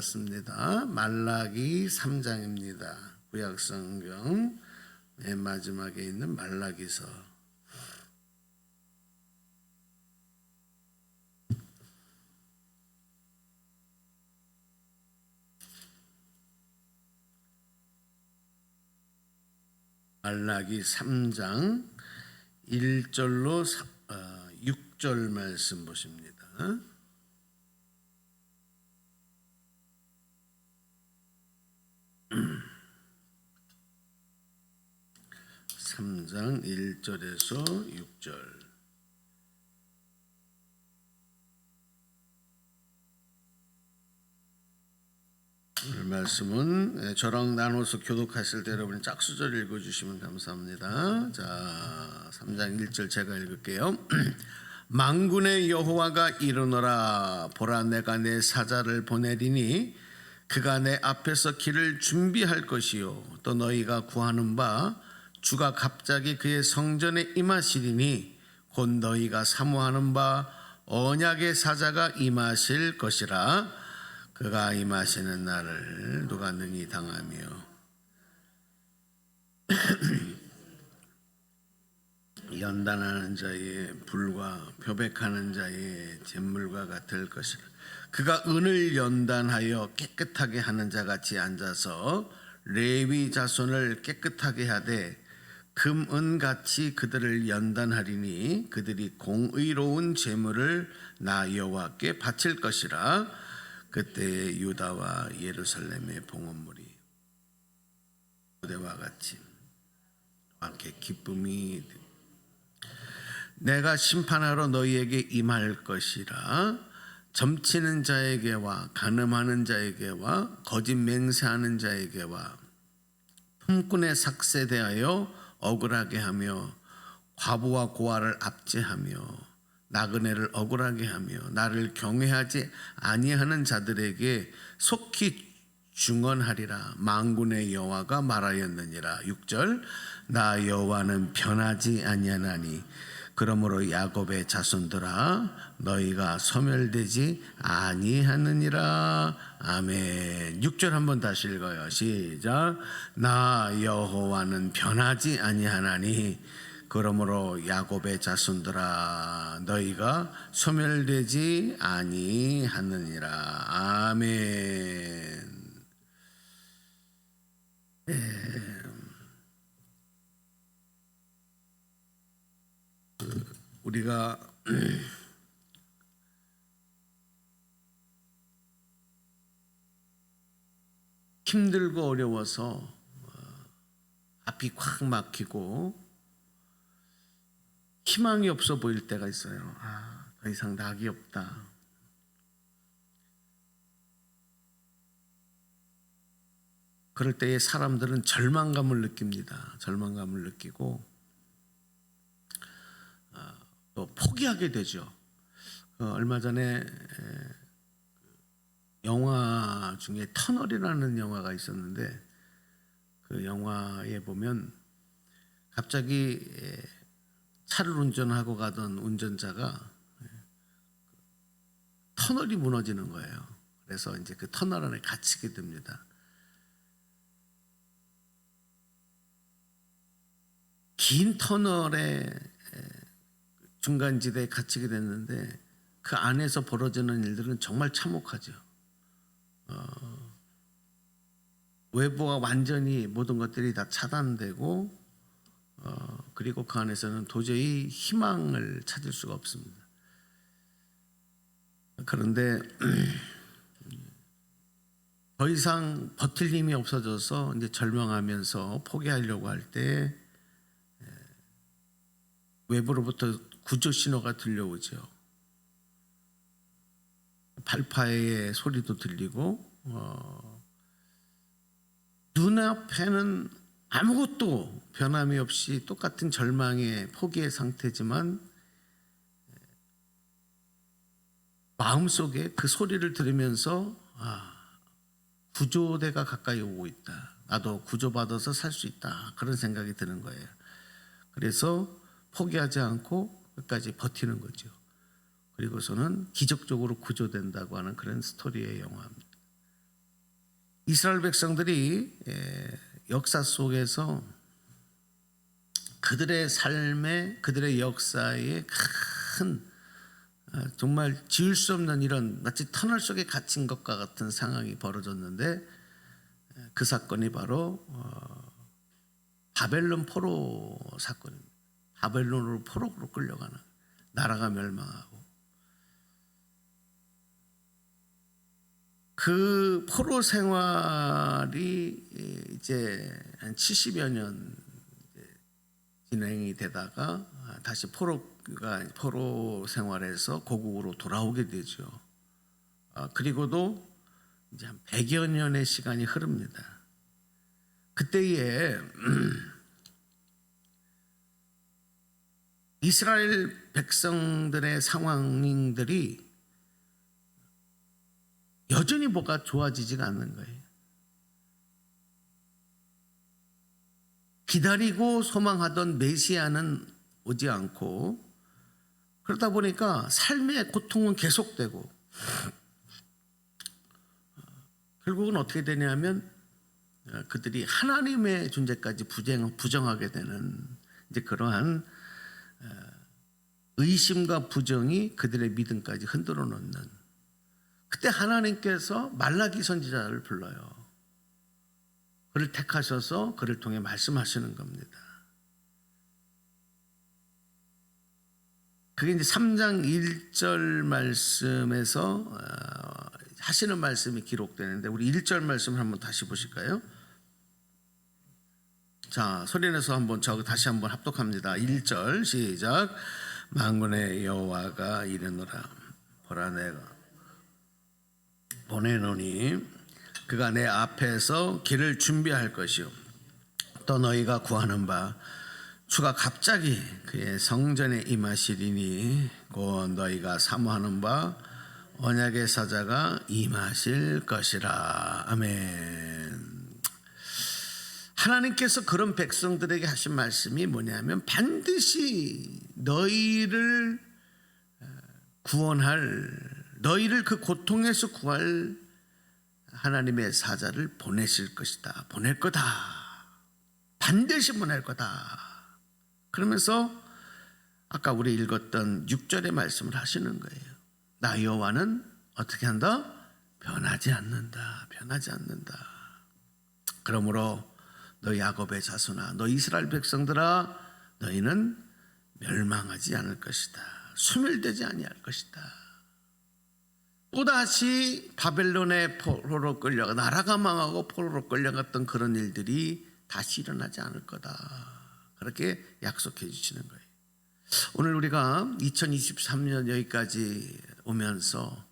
찾았습니다. 말라기 3장입니다. 구약성경 맨 마지막에 있는 말라기서. 말라기 3장 1절로 6절 말씀 보십니다. 3장 1절에서 6절. 오늘 말씀은 저랑 나눠서 교독하실 때 여러분이 짝수절 읽어주시면 감사합니다. 자, 3장 1절 제가 읽을게요. 만군의 여호와가 이르노라. 보라, 내가 내 사자를 보내리니 그가 내 앞에서 길을 준비할 것이요, 또 너희가 구하는 바 주가 갑자기 그의 성전에 임하시리니 곧 너희가 사모하는 바 언약의 사자가 임하실 것이라. 그가 임하시는 날을 누가 능히 당하며 연단하는 자의 불과 표백하는 자의 잿물과 같을 것이라. 그가 은을 연단하여 깨끗하게 하는 자같이 앉아서 레위 자손을 깨끗하게 하되 금은같이 그들을 연단하리니 그들이 공의로운 제물을 나 여호와께 바칠 것이라. 그때 유다와 예루살렘의 봉헌물이 무대와 같이 함께 기쁨이 내가 심판하러 너희에게 임할 것이라. 점치는 자에게와 간음하는 자에게와 거짓 맹세하는 자에게와 품꾼에 삭세대하여 억울하게 하며 과부와 고아를 압제하며 나그네를 억울하게 하며 나를 경외하지 아니하는 자들에게 속히 중언하리라. 만군의 여호와가 말하였느니라. 6절. 나 여호와는 변하지 아니하나니 그러므로 야곱의 자손들아 너희가 소멸되지 아니하느니라. 아멘. 6절 한번 다시 읽어요. 시작. 나 여호와는 변하지 아니하나니 그러므로 야곱의 자손들아 너희가 소멸되지 아니하느니라. 아멘. 우리가 힘들고 어려워서 앞이 콱 막히고 희망이 없어 보일 때가 있어요. 더 이상 낙이 없다. 그럴 때에 사람들은 절망감을 느낍니다. 절망감을 느끼고 또 포기하게 되죠. 얼마 전에 영화 중에 터널이라는 영화가 있었는데 그 영화에 보면 갑자기 차를 운전하고 가던 운전자가 터널이 무너지는 거예요. 그래서 이제 그 터널 안에 갇히게 됩니다. 긴 터널에 중간지대에 갇히게 됐는데 그 안에서 벌어지는 일들은 정말 참혹하죠. 외부와 완전히 모든 것들이 다 차단되고 그리고 그 안에서는 도저히 희망을 찾을 수가 없습니다. 그런데 더 이상 버틸 힘이 없어져서 이제 절망하면서 포기하려고 할 때 외부로부터 구조 신호가 들려오죠. 발파의 소리도 들리고 눈앞에는 아무것도 변함이 없이 똑같은 절망의 포기의 상태지만 마음속에 그 소리를 들으면서 구조대가 가까이 오고 있다. 나도 구조받아서 살 수 있다. 그런 생각이 드는 거예요. 그래서 포기하지 않고 끝까지 버티는 거죠. 그리고서는 기적적으로 구조된다고 하는 그런 스토리의 영화입니다. 이스라엘 백성들이 역사 속에서 그들의 삶에, 그들의 역사에 큰 정말 지울 수 없는 이런 마치 터널 속에 갇힌 것과 같은 상황이 벌어졌는데, 그 사건이 바로 바벨론 포로 사건입니다. 바벨론으로 포로로 끌려가는, 나라가 멸망하고 그 포로 생활이 이제 한 70여 년 진행이 되다가 다시 포로 생활에서 고국으로 돌아오게 되죠. 그리고도 이제 한 100여 년의 시간이 흐릅니다. 그때에 이스라엘 백성들의 상황들이 여전히 뭐가 좋아지지가 않는 거예요. 기다리고 소망하던 메시아는 오지 않고, 그러다 보니까 삶의 고통은 계속되고, 결국은 어떻게 되냐면 그들이 하나님의 존재까지 부정하게 되는 이제 그러한 의심과 부정이 그들의 믿음까지 흔들어 놓는, 그때 하나님께서 말라기 선지자를 불러요. 그를 택하셔서 그를 통해 말씀하시는 겁니다. 그게 이제 3장 1절 말씀에서 하시는 말씀이 기록되는데, 우리 1절 말씀을 한번 다시 보실까요? 자, 소리내서 한번 다시 한번 합독합니다. 1절 시작. 만군의 여호와가 이르노라, 보라 내가 보내노니 그가 내 앞에서 길을 준비할 것이요, 또 너희가 구하는 바 주가 갑자기 그의 성전에 임하시리니 곧 너희가 사모하는 바 언약의 사자가 임하실 것이라. 아멘. 하나님께서 그런 백성들에게 하신 말씀이 뭐냐면, 반드시 너희를 구원할, 너희를 그 고통에서 구할 하나님의 사자를 보내실 것이다. 보낼 거다. 반드시 보낼 거다. 그러면서 아까 우리 읽었던 6절의 말씀을 하시는 거예요. 나 여호와는 어떻게 한다? 변하지 않는다. 변하지 않는다. 그러므로 너 야곱의 자손아, 너 이스라엘 백성들아, 너희는 멸망하지 않을 것이다. 소멸되지 아니할 것이다. 또다시 바벨론의 포로로 끌려가, 나라가 망하고 포로로 끌려갔던 그런 일들이 다시 일어나지 않을 거다. 그렇게 약속해 주시는 거예요. 오늘 우리가 2023년 여기까지 오면서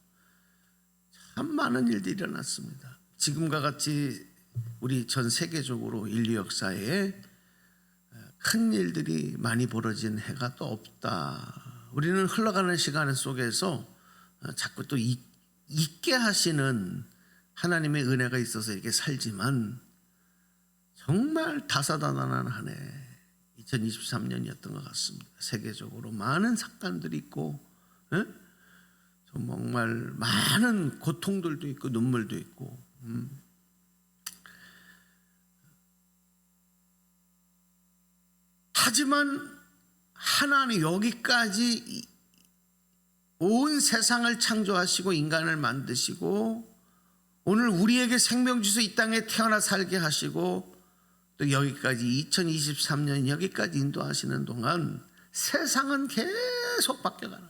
참 많은 일들이 일어났습니다. 지금과 같이 우리 전 세계적으로 인류 역사에 큰 일들이 많이 벌어진 해가 또 없다. 우리는 흘러가는 시간 속에서 자꾸 또 잊게 하시는 하나님의 은혜가 있어서 이렇게 살지만, 정말 다사다난한 한 해 2023년이었던 것 같습니다. 세계적으로 많은 사건들이 있고, 정말 많은 고통들도 있고 눈물도 있고, 하지만 하나님 여기까지 온 세상을 창조하시고 인간을 만드시고 오늘 우리에게 생명 주셔서 이 땅에 태어나 살게 하시고 또 여기까지 2023년 여기까지 인도하시는 동안 세상은 계속 바뀌어가는,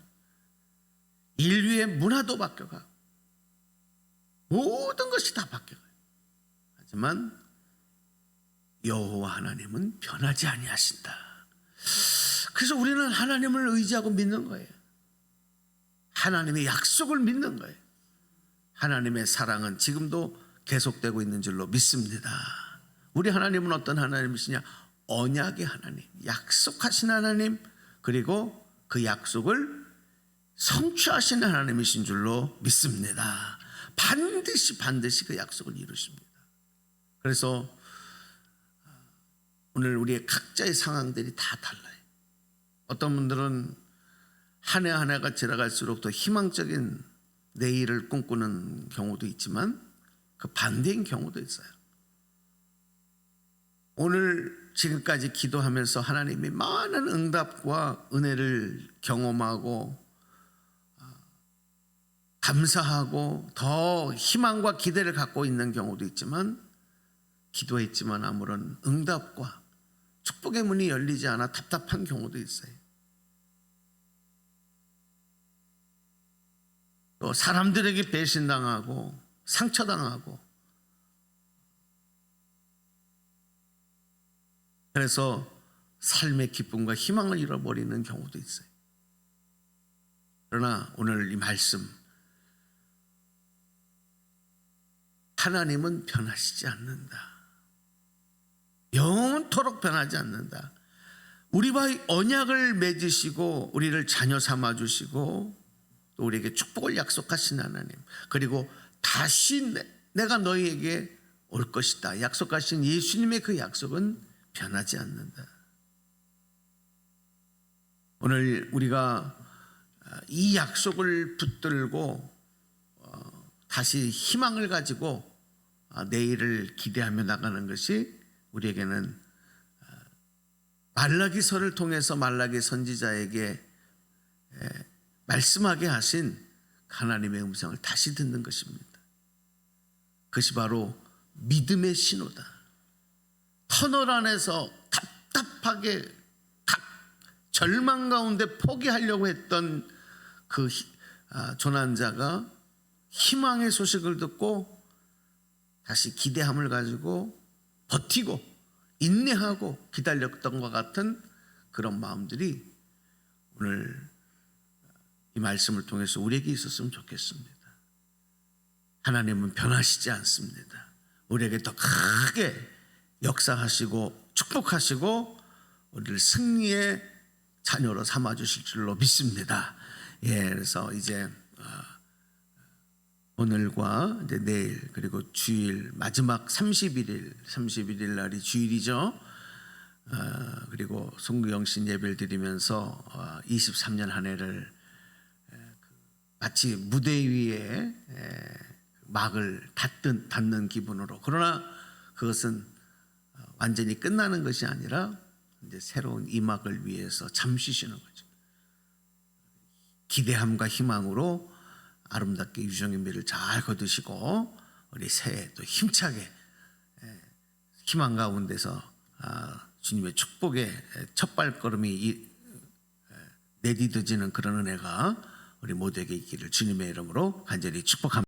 인류의 문화도 바뀌어가고 모든 것이 다 바뀌어가요. 하지만 여호와 하나님은 변하지 아니하신다. 그래서 우리는 하나님을 의지하고 믿는 거예요. 하나님의 약속을 믿는 거예요. 하나님의 사랑은 지금도 계속되고 있는 줄로 믿습니다. 우리 하나님은 어떤 하나님이시냐? 언약의 하나님, 약속하신 하나님, 그리고 그 약속을 성취하시는 하나님이신 줄로 믿습니다. 반드시 그 약속을 이루십니다. 그래서 오늘 우리의 각자의 상황들이 다 달라요. 어떤 분들은 한 해 한 해가 지나갈수록 더 희망적인 내일을 꿈꾸는 경우도 있지만, 그 반대인 경우도 있어요. 오늘 지금까지 기도하면서 하나님이 많은 응답과 은혜를 경험하고 감사하고 더 희망과 기대를 갖고 있는 경우도 있지만, 기도했지만 아무런 응답과 축복의 문이 열리지 않아 답답한 경우도 있어요. 또 사람들에게 배신당하고 상처당하고, 그래서 삶의 기쁨과 희망을 잃어버리는 경우도 있어요. 그러나 오늘 이 말씀, 하나님은 변하시지 않는다. 영원토록 변하지 않는다. 우리와 언약을 맺으시고 우리를 자녀 삼아주시고 또 우리에게 축복을 약속하신 하나님, 그리고 다시 내가 너희에게 올 것이다 약속하신 예수님의 그 약속은 변하지 않는다. 오늘 우리가 이 약속을 붙들고 다시 희망을 가지고 내일을 기대하며 나가는 것이 우리에게는 말라기서를 통해서 말라기 선지자에게 말씀하게 하신 하나님의 음성을 다시 듣는 것입니다. 그것이 바로 믿음의 신호다. 터널 안에서 답답하게 절망 가운데 포기하려고 했던 그 조난자가 희망의 소식을 듣고 다시 기대함을 가지고 버티고 인내하고 기다렸던 것 같은 그런 마음들이 오늘 이 말씀을 통해서 우리에게 있었으면 좋겠습니다. 하나님은 변하시지 않습니다. 우리에게 더 크게 역사하시고 축복하시고 우리를 승리의 자녀로 삼아주실 줄로 믿습니다. 그래서 이제 오늘과 이제 내일 그리고 주일 마지막 31일 날이 주일이죠. 그리고 송구영신 예배를 드리면서 23년 한 해를 마치 무대 위에 막을 닫는 기분으로, 그러나 그것은 완전히 끝나는 것이 아니라 이제 새로운 이 막을 위해서 잠시 쉬는 거죠. 기대함과 희망으로 아름답게 유종의 미를 잘 거두시고 우리 새해 또 힘차게 희망 가운데서 주님의 축복의 첫 발걸음이 내디뎌지는 그런 은혜가 우리 모두에게 있기를 주님의 이름으로 간절히 축복합니다.